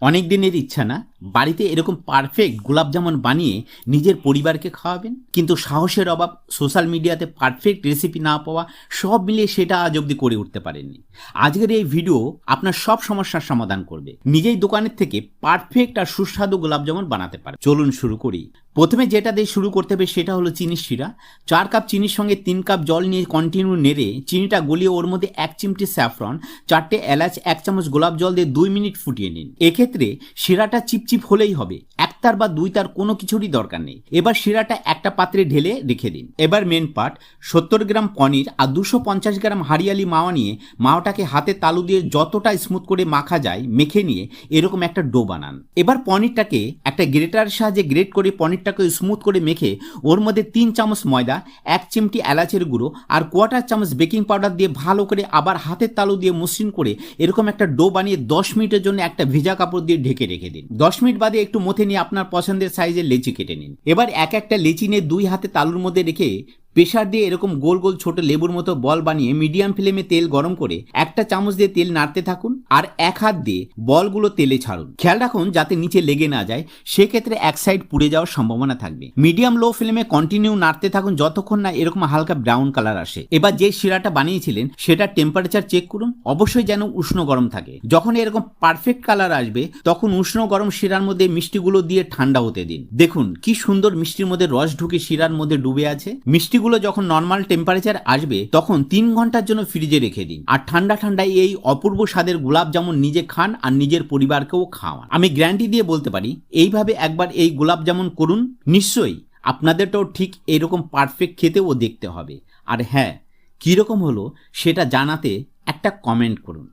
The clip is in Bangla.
অনেক দিনের ইচ্ছা না বাড়িতে এরকম পারফেক্ট গোলাপ জামুন বানিয়ে নিজের পরিবারকে খাওয়াবেন, কিন্তু সাহসের অভাব, সোশ্যাল মিডিয়াতে পারফেক্ট রেসিপি না পাওয়া, সব মিলিয়ে সেটা আজ অবধি করে উঠতে পারেননি। আজকের এই ভিডিও আপনার সব সমস্যার সমাধান করবে, নিজেই দোকানের থেকে পারফেক্ট আর সুস্বাদু গোলাপ জামুন বানাতে পারে। চলুন শুরু করি। প্রথমে যেটা দিয়ে শুরু করতে হবে সেটা হলো চিনির শিরা। 4 কাপ চিনির সঙ্গে 3 কাপ জল নিয়ে কন্টিনিউ নেড়ে চিনিটা গলিয়ে ওর মধ্যে 1 চিমটি স্যাফরন, 4টে এলাচ, 1 চামচ গোলাপ জল দিয়ে 2 মিনিট ফুটিয়ে নিন। এক্ষেত্রে শিরাটা চিপচিপ হলেই হবে, 1 তার বা 2 তার কোনো কিছুরই দরকার নেই। এবার শিরাটা একটা পাত্রে ঢেলে রেখে দিন। এবার মেন পার্ট, 70 গ্রাম পনির আর 250 গ্রাম হারিয়ালি মাওয়া নিয়ে মাওয়াটাকে হাতে তালু দিয়ে যতটা স্মুথ করে মাখা যায় মেখে নিয়ে এরকম একটা ডো বানান। এবার পনিরটাকে একটা গ্রেটারের সাহায্যে গ্রেট করে পনিরটাকে স্মুথ করে মেখে ওর মধ্যে 3 চামচ ময়দা, 1 চিমটি এলাচের গুঁড়ো আর 1/4 চামচ বেকিং পাউডার দিয়ে ভালো করে আবার হাতের তালু দিয়ে মসৃণ করে এরকম একটা ডো বানিয়ে 10 মিনিটের জন্য একটা ভেজা কাপড় দিয়ে ঢেকে রেখে দিন। 10 মিনিট বাদে একটু মথে নিয়ে আপনার পছন্দের সাইজের লেচি কেটে নিন। এবার এক একটা লেচি নিয়ে 2 হাতে তালুর মধ্যে রেখে প্রেসার দিয়ে এরকম গোল গোল ছোট লেবুর মতো বল বানিয়ে মিডিয়াম ফ্লেমে তেল গরম করে একটা চামচ দিয়ে তেল নাড়তে থাকুন আর এক হাত দিয়ে বলগুলো তেলে ছাড়ুন। খেয়াল রাখুন যাতে নিচে লেগে না যায়, সেক্ষেত্রে এক সাইড পুড়ে যাওয়ার সম্ভাবনা থাকবে। মিডিয়াম লো ফ্লেমে কন্টিনিউ নাড়তে থাকুন যতক্ষণ না এরকম হালকা ব্রাউন কালার আসে। এবার যে শিরাটা বানিয়েছিলেন সেটার টেম্পারেচার চেক করুন, অবশ্যই যেন উষ্ণ গরম থাকে। যখন এরকম পারফেক্ট কালার আসবে তখন উষ্ণ গরম শিরার মধ্যে মিষ্টিগুলো দিয়ে ঠান্ডা হতে দিন। দেখুন কি সুন্দর মিষ্টির মধ্যে রস ঢুকে শিরার মধ্যে ডুবে আছে। মিষ্টিগুলো যখন নর্মাল টেম্পারেচার আসবে তখন 3 ঘন্টার জন্য ফ্রিজে রেখে দিন আর ঠান্ডা ঠান্ডায় এই অপূর্ব স্বাদের গোলাপ জামুন নিজে খান আর নিজের পরিবারকেও খাওয়ান। আমি গ্যারান্টি দিয়ে বলতে পারি এইভাবে একবার এই গোলাপ জামুন করুন, নিশ্চয়ই আপনাদেরটাও ঠিক এরকম পারফেক্ট খেতেও দেখতে হবে। আর হ্যাঁ, কীরকম হলো সেটা জানাতে একটা কমেন্ট করুন।